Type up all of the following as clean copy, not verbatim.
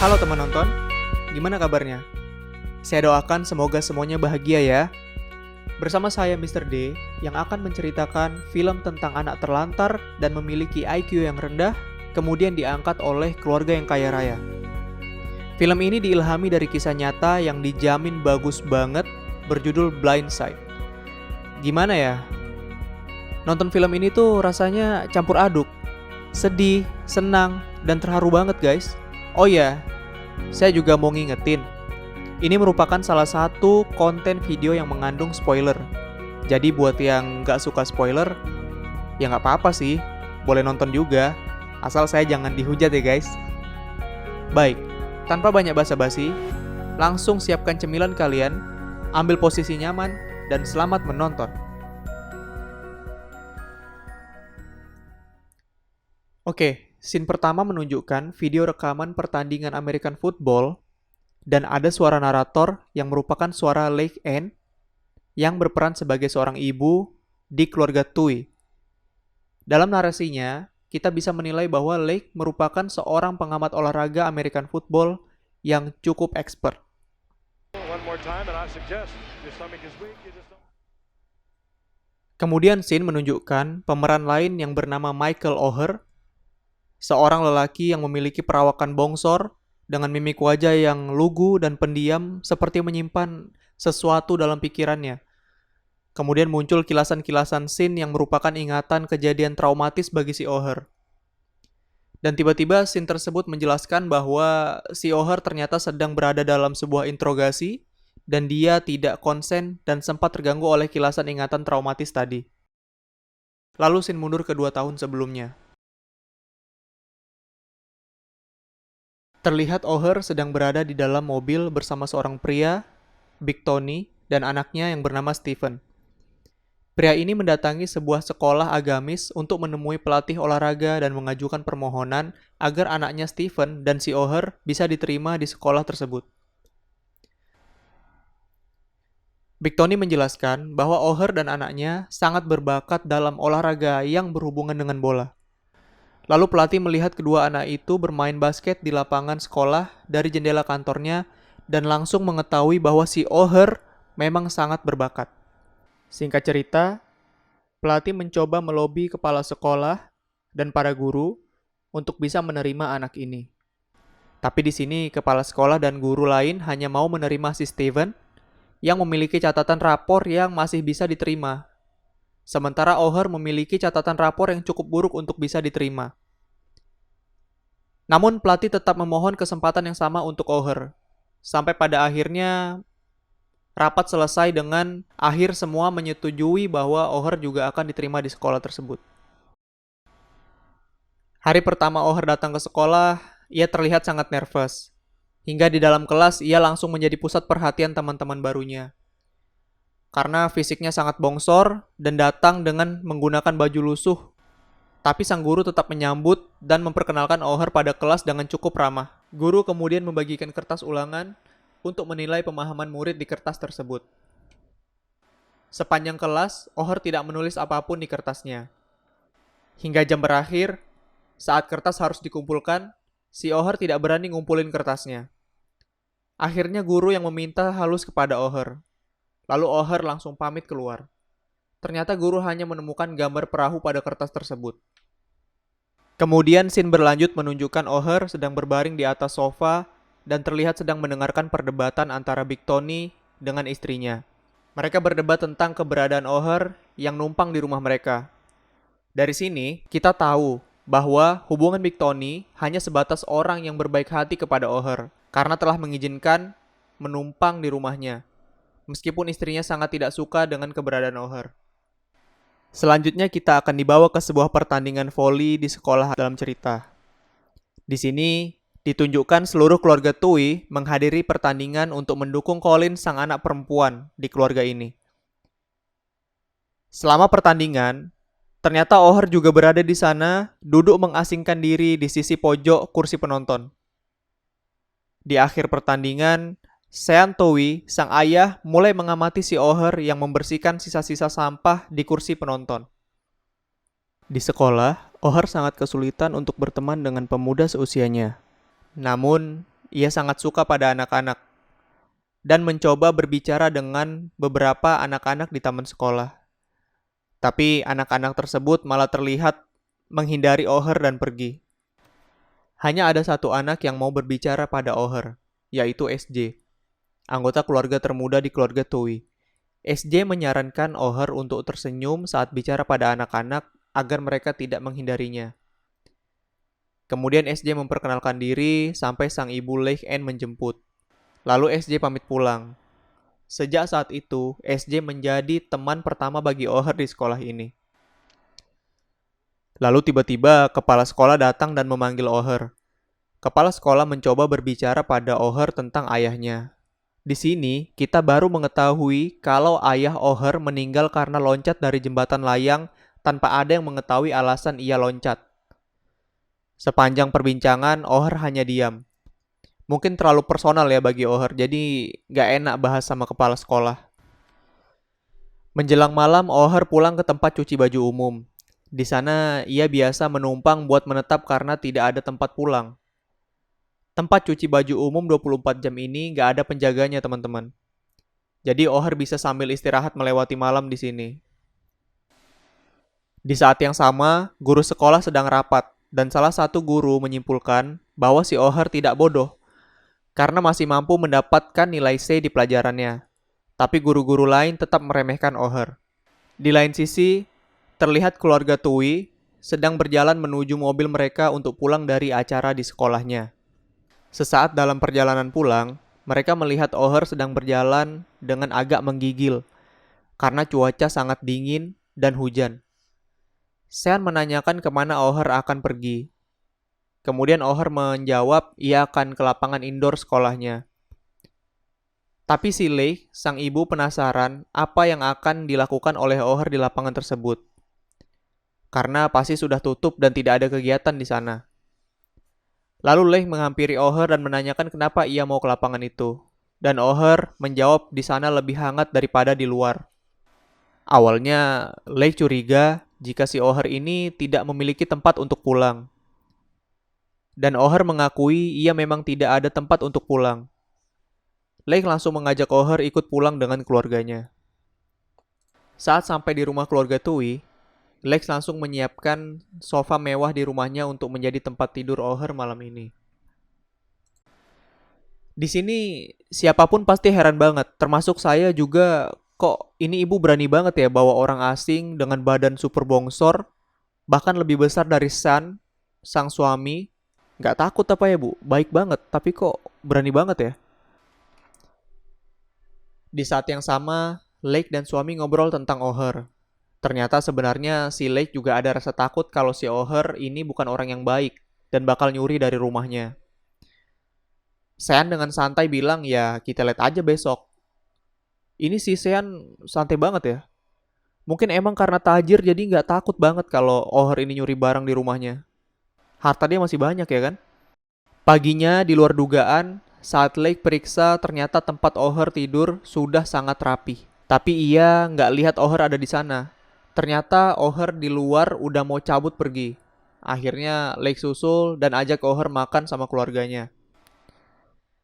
Halo teman nonton, gimana kabarnya? Saya doakan semoga semuanya bahagia ya. Bersama saya Mr. D yang akan menceritakan film tentang anak terlantar dan memiliki IQ yang rendah, kemudian diangkat oleh keluarga yang kaya raya. Film ini diilhami dari kisah nyata yang dijamin bagus banget, berjudul Blind Side. Gimana ya? Nonton film ini tuh rasanya campur aduk, sedih, senang, dan terharu banget guys. Oh ya, saya juga mau ngingetin, ini merupakan salah satu konten video yang mengandung spoiler. Jadi buat yang nggak suka spoiler, ya nggak apa-apa sih, boleh nonton juga, asal saya jangan dihujat ya guys. Baik, tanpa banyak basa-basi, langsung siapkan cemilan kalian, ambil posisi nyaman, dan selamat menonton. Oke, scene pertama menunjukkan video rekaman pertandingan American Football dan ada suara narator yang merupakan suara Lake Ann yang berperan sebagai seorang ibu di keluarga Tui. Dalam narasinya, kita bisa menilai bahwa Lake merupakan seorang pengamat olahraga American Football yang cukup expert. Kemudian scene menunjukkan pemeran lain yang bernama Michael Oher, seorang lelaki yang memiliki perawakan bongsor dengan mimik wajah yang lugu dan pendiam seperti menyimpan sesuatu dalam pikirannya. Kemudian muncul kilasan-kilasan scene yang merupakan ingatan kejadian traumatis bagi si Oher. Dan tiba-tiba scene tersebut menjelaskan bahwa si Oher ternyata sedang berada dalam sebuah interogasi dan dia tidak konsen dan sempat terganggu oleh kilasan ingatan traumatis tadi. Lalu scene mundur ke 2 tahun sebelumnya. Terlihat Oher sedang berada di dalam mobil bersama seorang pria, Big Tony, dan anaknya yang bernama Stephen. Pria ini mendatangi sebuah sekolah agamis untuk menemui pelatih olahraga dan mengajukan permohonan agar anaknya Stephen dan si Oher bisa diterima di sekolah tersebut. Big Tony menjelaskan bahwa Oher dan anaknya sangat berbakat dalam olahraga yang berhubungan dengan bola. Lalu pelatih melihat kedua anak itu bermain basket di lapangan sekolah dari jendela kantornya dan langsung mengetahui bahwa si Oher memang sangat berbakat. Singkat cerita, pelatih mencoba melobi kepala sekolah dan para guru untuk bisa menerima anak ini. Tapi di sini kepala sekolah dan guru lain hanya mau menerima si Steven yang memiliki catatan rapor yang masih bisa diterima. Sementara Oher memiliki catatan rapor yang cukup buruk untuk bisa diterima. Namun pelatih tetap memohon kesempatan yang sama untuk Oher. Sampai pada akhirnya rapat selesai dengan akhir semua menyetujui bahwa Oher juga akan diterima di sekolah tersebut. Hari pertama Oher datang ke sekolah, ia terlihat sangat nervous. Hingga di dalam kelas ia langsung menjadi pusat perhatian teman-teman barunya. Karena fisiknya sangat bongsor dan datang dengan menggunakan baju lusuh. Tapi sang guru tetap menyambut dan memperkenalkan Oher pada kelas dengan cukup ramah. Guru kemudian membagikan kertas ulangan untuk menilai pemahaman murid di kertas tersebut. Sepanjang kelas, Oher tidak menulis apapun di kertasnya. Hingga jam berakhir, saat kertas harus dikumpulkan, si Oher tidak berani ngumpulin kertasnya. Akhirnya guru yang meminta halus kepada Oher. Lalu Oher langsung pamit keluar. Ternyata guru hanya menemukan gambar perahu pada kertas tersebut. Kemudian scene berlanjut menunjukkan Oher sedang berbaring di atas sofa dan terlihat sedang mendengarkan perdebatan antara Big Tony dengan istrinya. Mereka berdebat tentang keberadaan Oher yang numpang di rumah mereka. Dari sini, kita tahu bahwa hubungan Big Tony hanya sebatas orang yang berbaik hati kepada Oher karena telah mengizinkan menumpang di rumahnya. Meskipun istrinya sangat tidak suka dengan keberadaan Oher. Selanjutnya kita akan dibawa ke sebuah pertandingan voli di sekolah dalam cerita. Di sini ditunjukkan seluruh keluarga Tui menghadiri pertandingan untuk mendukung Colin sang anak perempuan di keluarga ini. Selama pertandingan, ternyata Oher juga berada di sana, duduk mengasingkan diri di sisi pojok kursi penonton. Di akhir pertandingan, Sean Tui, sang ayah, mulai mengamati si Oher yang membersihkan sisa-sisa sampah di kursi penonton. Di sekolah, Oher sangat kesulitan untuk berteman dengan pemuda seusianya. Namun, ia sangat suka pada anak-anak dan mencoba berbicara dengan beberapa anak-anak di taman sekolah. Tapi anak-anak tersebut malah terlihat menghindari Oher dan pergi. Hanya ada satu anak yang mau berbicara pada Oher, yaitu SJ, anggota keluarga termuda di keluarga Tui. SJ menyarankan Oher untuk tersenyum saat bicara pada anak-anak agar mereka tidak menghindarinya. Kemudian SJ memperkenalkan diri sampai sang ibu Leigh Ann menjemput. Lalu SJ pamit pulang. Sejak saat itu, SJ menjadi teman pertama bagi Oher di sekolah ini. Lalu tiba-tiba kepala sekolah datang dan memanggil Oher. Kepala sekolah mencoba berbicara pada Oher tentang ayahnya. Di sini, kita baru mengetahui kalau ayah Oher meninggal karena loncat dari jembatan layang tanpa ada yang mengetahui alasan ia loncat. Sepanjang perbincangan, Oher hanya diam. Mungkin terlalu personal ya bagi Oher, jadi gak enak bahas sama kepala sekolah. Menjelang malam, Oher pulang ke tempat cuci baju umum. Di sana, ia biasa menumpang buat menetap karena tidak ada tempat pulang. Tempat cuci baju umum 24 jam ini gak ada penjaganya, teman-teman. Jadi Oher bisa sambil istirahat melewati malam di sini. Di saat yang sama, guru sekolah sedang rapat, dan salah satu guru menyimpulkan bahwa si Oher tidak bodoh karena masih mampu mendapatkan nilai C di pelajarannya. Tapi guru-guru lain tetap meremehkan Oher. Di lain sisi, terlihat keluarga Tui sedang berjalan menuju mobil mereka untuk pulang dari acara di sekolahnya. Sesaat dalam perjalanan pulang, mereka melihat Oher sedang berjalan dengan agak menggigil karena cuaca sangat dingin dan hujan. Sean menanyakan kemana Oher akan pergi. Kemudian Oher menjawab ia akan ke lapangan indoor sekolahnya. Tapi si Leigh, sang ibu penasaran apa yang akan dilakukan oleh Oher di lapangan tersebut. Karena pasti sudah tutup dan tidak ada kegiatan di sana. Lalu Leigh menghampiri Oher dan menanyakan kenapa ia mau ke lapangan itu. Dan Oher menjawab di sana lebih hangat daripada di luar. Awalnya Leigh curiga jika si Oher ini tidak memiliki tempat untuk pulang. Dan Oher mengakui ia memang tidak ada tempat untuk pulang. Leigh langsung mengajak Oher ikut pulang dengan keluarganya. Saat sampai di rumah keluarga Tui, Leigh langsung menyiapkan sofa mewah di rumahnya untuk menjadi tempat tidur Oher malam ini. Di sini siapapun pasti heran banget, termasuk saya juga. Kok ini ibu berani banget ya bawa orang asing dengan badan super bongsor, bahkan lebih besar dari Sun, sang suami. Gak takut apa ya bu? Baik banget, tapi kok berani banget ya? Di saat yang sama, Leigh dan suami ngobrol tentang Oher. Ternyata sebenarnya si Leigh juga ada rasa takut kalau si Oher ini bukan orang yang baik dan bakal nyuri dari rumahnya. Sean dengan santai bilang ya kita lihat aja besok. Ini si Sean santai banget ya. Mungkin emang karena tajir jadi gak takut banget kalau Oher ini nyuri barang di rumahnya. Harta dia masih banyak ya kan? Paginya di luar dugaan, saat Leigh periksa ternyata tempat Oher tidur sudah sangat rapi. Tapi ia nggak lihat Oher ada di sana. Ternyata Oher di luar udah mau cabut pergi. Akhirnya Leigh susul dan ajak Oher makan sama keluarganya.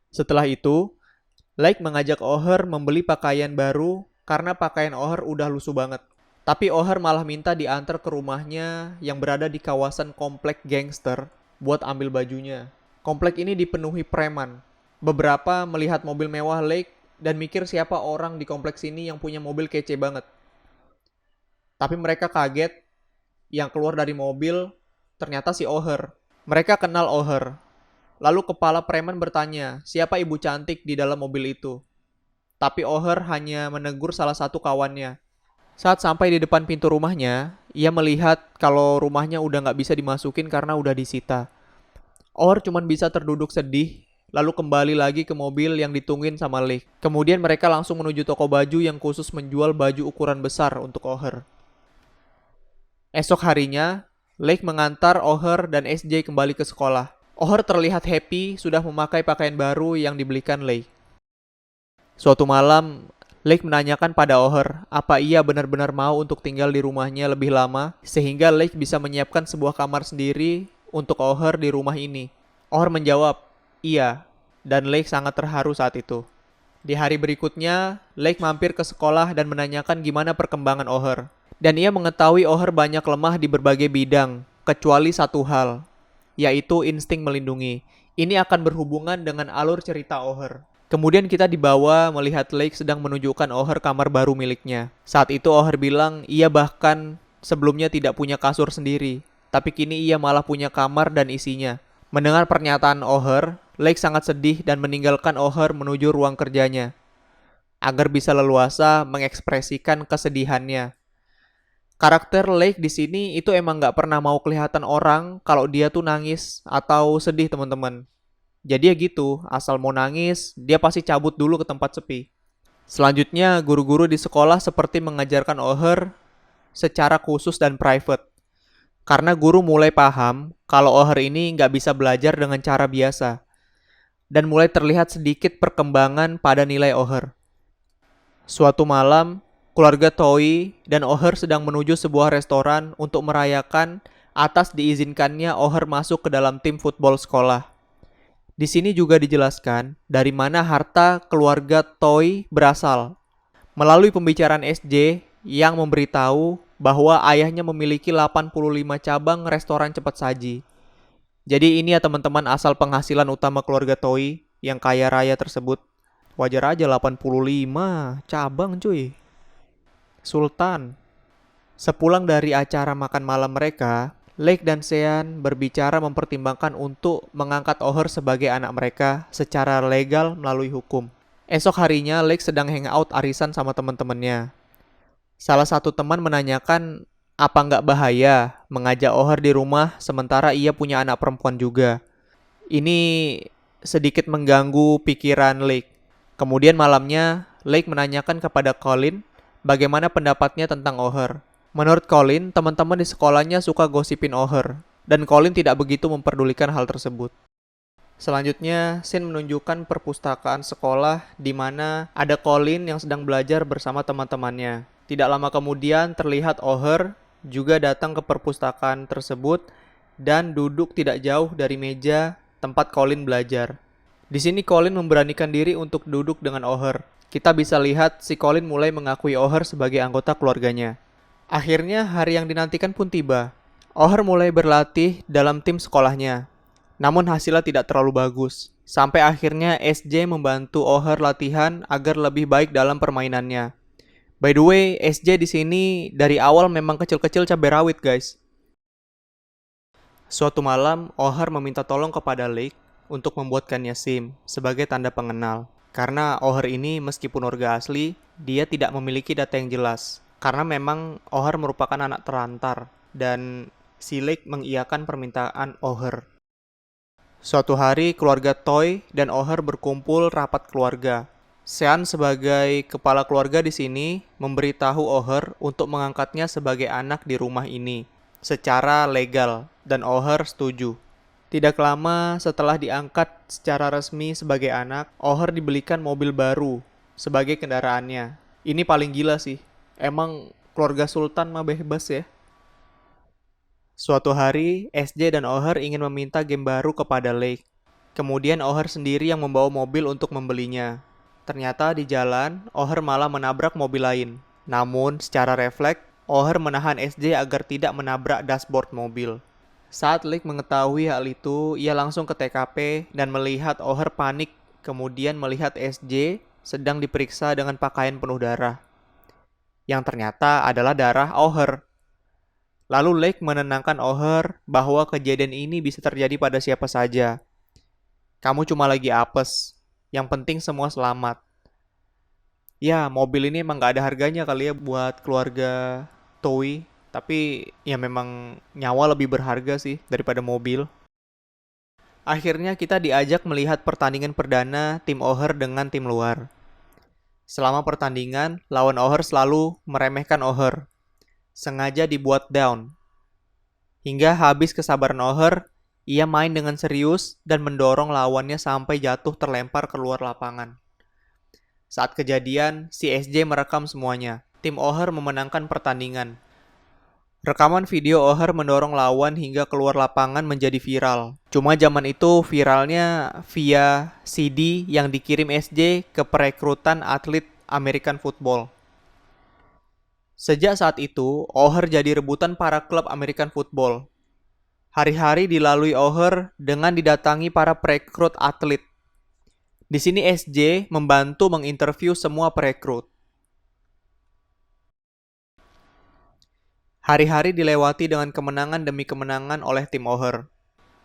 Setelah itu, Leigh mengajak Oher membeli pakaian baru karena pakaian Oher udah lusuh banget. Tapi Oher malah minta diantar ke rumahnya yang berada di kawasan komplek gangster buat ambil bajunya. Komplek ini dipenuhi preman. Beberapa melihat mobil mewah Leigh dan mikir siapa orang di kompleks ini yang punya mobil kece banget. Tapi mereka kaget, yang keluar dari mobil ternyata si Oher. Mereka kenal Oher. Lalu kepala preman bertanya, siapa ibu cantik di dalam mobil itu? Tapi Oher hanya menegur salah satu kawannya. Saat sampai di depan pintu rumahnya, ia melihat kalau rumahnya udah gak bisa dimasukin karena udah disita. Oher cuma bisa terduduk sedih, lalu kembali lagi ke mobil yang ditungguin sama Leigh. Kemudian mereka langsung menuju toko baju yang khusus menjual baju ukuran besar untuk Oher. Esok harinya, Leigh mengantar Oher dan SJ kembali ke sekolah. Oher terlihat happy sudah memakai pakaian baru yang dibelikan Leigh. Suatu malam, Leigh menanyakan pada Oher apa ia benar-benar mau untuk tinggal di rumahnya lebih lama sehingga Leigh bisa menyiapkan sebuah kamar sendiri untuk Oher di rumah ini. Oher menjawab, iya. dan Lake sangat terharu saat itu. Di hari berikutnya, Lake mampir ke sekolah dan menanyakan gimana perkembangan Oher. Dan ia mengetahui Oher banyak lemah di berbagai bidang, kecuali satu hal, yaitu insting melindungi. Ini akan berhubungan dengan alur cerita Oher. Kemudian kita dibawa melihat Lake sedang menunjukkan Oher kamar baru miliknya. Saat itu Oher bilang ia bahkan sebelumnya tidak punya kasur sendiri, tapi kini ia malah punya kamar dan isinya. Mendengar pernyataan Oher, Lake sangat sedih dan meninggalkan Oher menuju ruang kerjanya agar bisa leluasa mengekspresikan kesedihannya. Karakter Lake di sini itu emang nggak pernah mau kelihatan orang kalau dia tuh nangis atau sedih, teman-teman. Jadi ya gitu, asal mau nangis, dia pasti cabut dulu ke tempat sepi. Selanjutnya, guru-guru di sekolah seperti mengajarkan Oher secara khusus dan private. Karena guru mulai paham kalau Oher ini nggak bisa belajar dengan cara biasa. Dan mulai terlihat sedikit perkembangan pada nilai Oher. Suatu malam, keluarga Toei dan Oher sedang menuju sebuah restoran untuk merayakan atas diizinkannya Oher masuk ke dalam tim football sekolah. Di sini juga dijelaskan dari mana harta keluarga Toei berasal. Melalui pembicaraan SJ yang memberitahu bahwa ayahnya memiliki 85 cabang restoran cepat saji. Jadi ini ya teman-teman asal penghasilan utama keluarga Toei yang kaya raya tersebut. Wajar aja 85 cabang cuy. Sultan. Sepulang dari acara makan malam mereka, Lake dan Sean berbicara mempertimbangkan untuk mengangkat Oher sebagai anak mereka secara legal melalui hukum. Esok harinya, Lake sedang hangout arisan sama teman-temannya. Salah satu teman menanyakan apa nggak bahaya mengajak Oher di rumah sementara ia punya anak perempuan juga. Ini sedikit mengganggu pikiran Lake. Kemudian malamnya, Lake menanyakan kepada Colin bagaimana pendapatnya tentang Oher. Menurut Colin, teman-teman di sekolahnya suka gosipin Oher, dan Colin tidak begitu memperdulikan hal tersebut. Selanjutnya, Shin menunjukkan perpustakaan sekolah di mana ada Colin yang sedang belajar bersama teman-temannya. Tidak lama kemudian terlihat Oher juga datang ke perpustakaan tersebut dan duduk tidak jauh dari meja tempat Colin belajar. Di sini Colin memberanikan diri untuk duduk dengan Oher. Kita bisa lihat si Colin mulai mengakui Oher sebagai anggota keluarganya. Akhirnya hari yang dinantikan pun tiba. Oher mulai berlatih dalam tim sekolahnya. Namun hasilnya tidak terlalu bagus. Sampai akhirnya SJ membantu Oher latihan agar lebih baik dalam permainannya. By the way, SJ di sini dari awal memang kecil-kecil cabai rawit, guys. Suatu malam, Oher meminta tolong kepada Lake untuk membuatkannya SIM sebagai tanda pengenal. Karena Oher ini meskipun warga asli, dia tidak memiliki data yang jelas. Karena memang Oher merupakan anak terantar dan si Lake mengiyakan permintaan Oher. Suatu hari keluarga Toy dan Oher berkumpul rapat keluarga. Sean sebagai kepala keluarga di sini memberitahu Oher untuk mengangkatnya sebagai anak di rumah ini secara legal dan Oher setuju. Tidak lama setelah diangkat secara resmi sebagai anak, Oher dibelikan mobil baru sebagai kendaraannya. Ini paling gila sih. Emang keluarga Sultan mah bebas ya. Suatu hari, SJ dan Oher ingin meminta game baru kepada Lake. Kemudian Oher sendiri yang membawa mobil untuk membelinya. Ternyata di jalan, Oher malah menabrak mobil lain. Namun, secara refleks, Oher menahan SJ agar tidak menabrak dashboard mobil. Saat Lake mengetahui hal itu, ia langsung ke TKP dan melihat Oher panik. Kemudian melihat SJ sedang diperiksa dengan pakaian penuh darah. Yang ternyata adalah darah Oher. Lalu Lake menenangkan Oher bahwa kejadian ini bisa terjadi pada siapa saja. Kamu cuma lagi apes. Yang penting semua selamat. Ya, mobil ini emang gak ada harganya kali ya buat keluarga Toei. Tapi ya memang nyawa lebih berharga sih daripada mobil. Akhirnya kita diajak melihat pertandingan perdana tim Oher dengan tim luar. Selama pertandingan, lawan Oher selalu meremehkan Oher. Sengaja dibuat down. Hingga habis kesabaran Oher, ia main dengan serius dan mendorong lawannya sampai jatuh terlempar keluar lapangan. Saat kejadian, si SJ merekam semuanya. Tim Oher memenangkan pertandingan. Rekaman video O'Hare mendorong lawan hingga keluar lapangan menjadi viral. Cuma zaman itu viralnya via CD yang dikirim SJ ke perekrutan atlet American Football. Sejak saat itu, O'Hare jadi rebutan para klub American Football. Hari-hari dilalui O'Hare dengan didatangi para perekrut atlet. Di sini SJ membantu menginterview semua perekrut. Hari-hari dilewati dengan kemenangan demi kemenangan oleh tim O'Hare.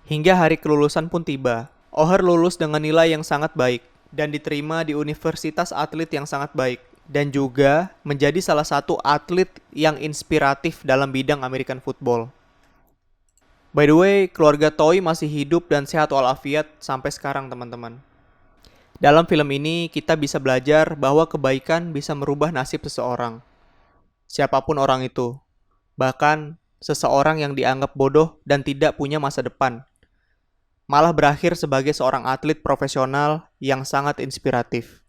Hingga hari kelulusan pun tiba. O'Hare lulus dengan nilai yang sangat baik dan diterima di universitas atlet yang sangat baik. Dan juga menjadi salah satu atlet yang inspiratif dalam bidang American Football. By the way, keluarga Toy masih hidup dan sehat walafiat sampai sekarang, teman-teman. Dalam film ini, kita bisa belajar bahwa kebaikan bisa merubah nasib seseorang. Siapapun orang itu. Bahkan, seseorang yang dianggap bodoh dan tidak punya masa depan. Malah berakhir sebagai seorang atlet profesional yang sangat inspiratif.